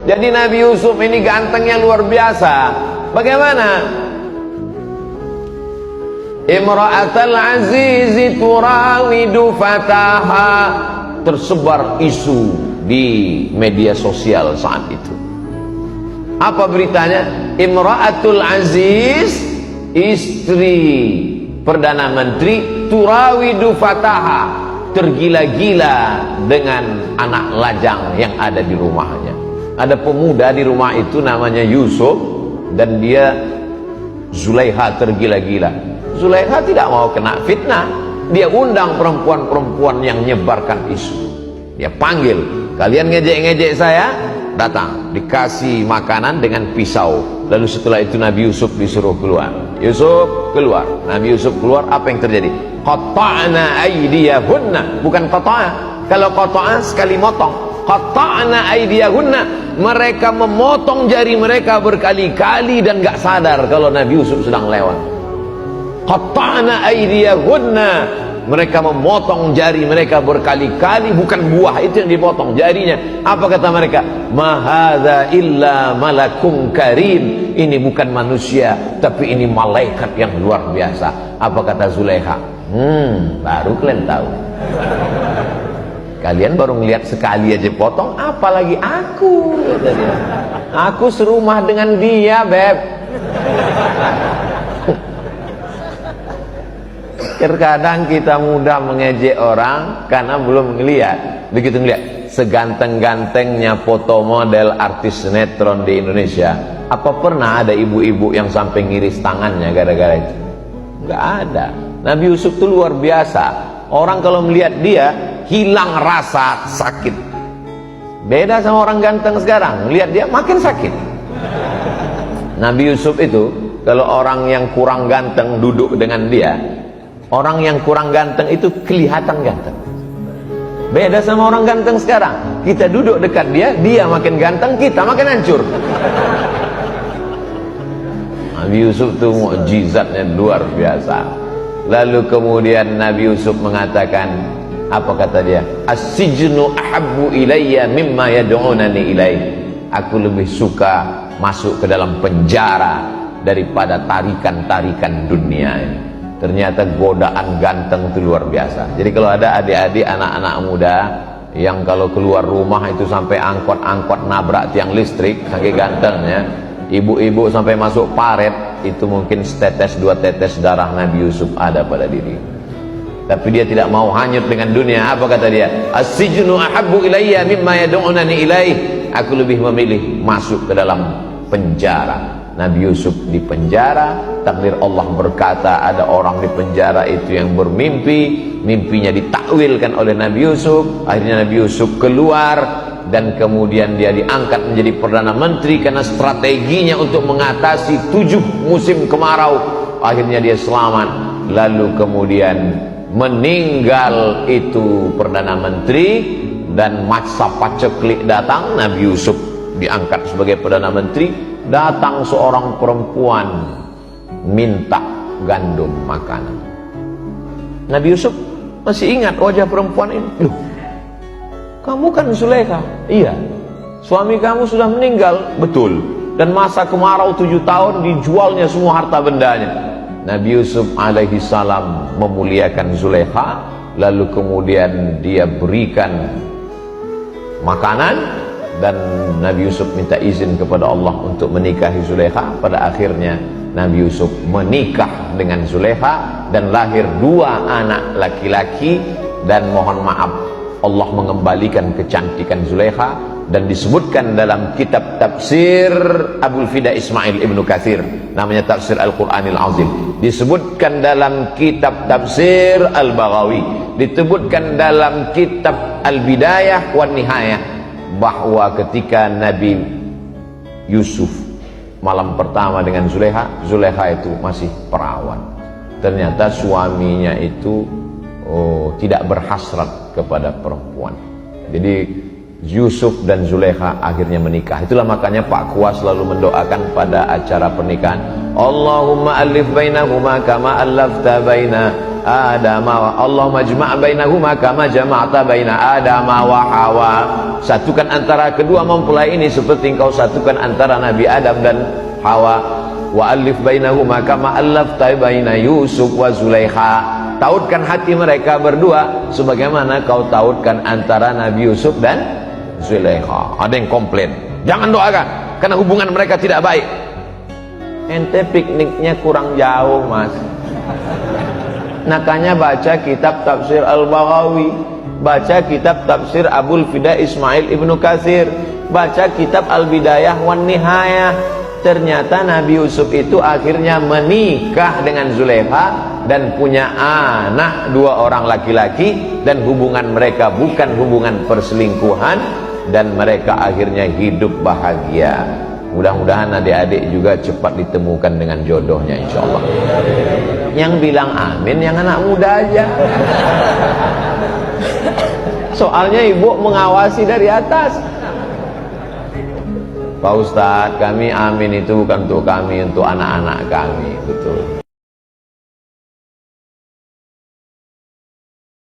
Jadi Nabi Yusuf ini gantengnya luar biasa. Bagaimana? Imra'atal azizi turawidu fataha. Tersebar isu di media sosial saat itu. Apa beritanya? Imra'atul aziz, istri Perdana Menteri, turawidu fataha, tergila-gila dengan anak lajang yang ada di rumahnya. Ada pemuda di rumah itu namanya Yusuf, dan dia Zulaiha tergila-gila. Zulaiha tidak mau kena fitnah. Dia undang perempuan-perempuan yang nyebarkan isu. Dia panggil, kalian ngejek-ngejek saya, datang, dikasih makanan dengan pisau. Lalu setelah itu Nabi Yusuf disuruh keluar. Yusuf keluar. Nabi Yusuf keluar, apa yang terjadi? Qata'na aydiyahunna, bukan qata'a. Kalau qata'a sekali motong. Qata'na aydiyahunna, mereka memotong jari mereka berkali-kali dan gak sadar kalau Nabi Yusuf sedang lewat. Qata'na aydiyahunna, mereka memotong jari mereka berkali-kali, bukan buah itu yang dipotong, jarinya. Apa kata mereka? Ma hadza illa malakum karim, ini bukan manusia tapi ini malaikat yang luar biasa. Apa kata Zulaiha? Baru kalian tahu. Kalian baru ngelihat sekali aja potong, apalagi aku, kata dia. Aku serumah dengan dia, beb. Terkadang kita mudah mengejek orang karena belum ngelihat. Begitu ngelihat, seganteng-gantengnya foto model artis sinetron di Indonesia, apa pernah ada ibu-ibu yang sampai ngiris tangannya gara-gara itu? Enggak ada. Nabi Yusuf itu luar biasa. Orang kalau melihat dia hilang rasa sakit. Beda sama orang ganteng sekarang, melihat dia makin sakit. Nabi Yusuf itu kalau orang yang kurang ganteng duduk dengan dia, orang yang kurang ganteng itu kelihatan ganteng. Beda sama orang ganteng sekarang. Kita duduk dekat dia, dia makin ganteng, kita makin hancur. Nabi Yusuf itu mukjizatnya luar biasa. Lalu kemudian Nabi Yusuf mengatakan, apa kata dia? As-sijnu ahabbu ilayya mimma yad'unani ilaih. Aku lebih suka masuk ke dalam penjara daripada tarikan-tarikan dunia ini. Ternyata godaan ganteng itu luar biasa. Jadi kalau ada adik-adik anak-anak muda yang kalau keluar rumah itu sampai angkot-angkot nabrak tiang listrik saking gantengnya, ibu-ibu sampai masuk paret, itu mungkin setetes dua tetes darah Nabi Yusuf ada pada diri. Tapi dia tidak mau hanyut dengan dunia. Apa kata dia? As-sijnu ahabbu ilayya mimma yad'unani ilaih. Aku lebih memilih masuk ke dalam penjara. Nabi Yusuf di penjara, takdir Allah berkata ada orang di penjara itu yang bermimpi, mimpinya ditakwilkan oleh Nabi Yusuf. Akhirnya Nabi Yusuf keluar dan kemudian dia diangkat menjadi Perdana Menteri karena strateginya untuk mengatasi 7 musim kemarau. Akhirnya dia selamat. Lalu kemudian meninggal itu Perdana Menteri dan masa paceklik datang. Nabi Yusuf diangkat sebagai Perdana Menteri. Datang seorang perempuan minta gandum makanan. Nabi Yusuf masih ingat wajah perempuan ini. Loh, kamu kan Zulaiha? Iya. Suami kamu sudah meninggal? Betul. Dan masa kemarau 7 tahun dijualnya semua harta bendanya. Nabi Yusuf alaihi salam memuliakan Zulaiha, lalu kemudian dia berikan makanan. Dan Nabi Yusuf minta izin kepada Allah untuk menikahi Zulaiha. Pada akhirnya Nabi Yusuf menikah dengan Zulaiha dan lahir 2 anak laki-laki. Dan mohon maaf, Allah mengembalikan kecantikan Zulaiha. Dan disebutkan dalam kitab tafsir Abul Fida Ismail Ibnu Katsir, namanya Tafsir Al-Quranil Azim. Disebutkan dalam kitab tafsir Al-Baghawi, disebutkan dalam kitab Al-Bidayah wan Nihayah, bahwa ketika Nabi Yusuf malam pertama dengan Zulaiha, Zulaiha itu masih perawan. Ternyata suaminya itu tidak berhasrat kepada perempuan. Jadi Yusuf dan Zulaiha akhirnya menikah. Itulah makanya Pak Kuas selalu mendoakan pada acara pernikahan, Allahumma alif bainahuma kama allafta baina Adam wa Allah majma' bainahuma kama jama'ta baina Adam wa Hawa. Satukan antara kedua mempelai ini seperti engkau satukan antara Nabi Adam dan Hawa. Wa alif bainahuma kama allafta baina Yusuf wa Zulaikha. Tautkan hati mereka berdua sebagaimana kau tautkan antara Nabi Yusuf dan Zulaikha. Ada yang komplain, jangan doakan karena hubungan mereka tidak baik. Ente pikniknya kurang jauh, Mas. Nakanya baca kitab tafsir Al-Baghawi, baca kitab tafsir Abul Fida Ismail Ibnu Katsir, baca kitab Al-Bidayah wan Nihayah. Ternyata Nabi Yusuf itu akhirnya menikah dengan Zulaikha dan punya anak 2 orang laki-laki, dan hubungan mereka bukan hubungan perselingkuhan, dan mereka akhirnya hidup bahagia. Mudah-mudahan adik-adik juga cepat ditemukan dengan jodohnya insyaallah. Yang bilang amin yang anak muda aja. Soalnya ibu mengawasi dari atas. Pak Ustadz, kami amin itu bukan untuk kami, untuk anak-anak kami. Betul.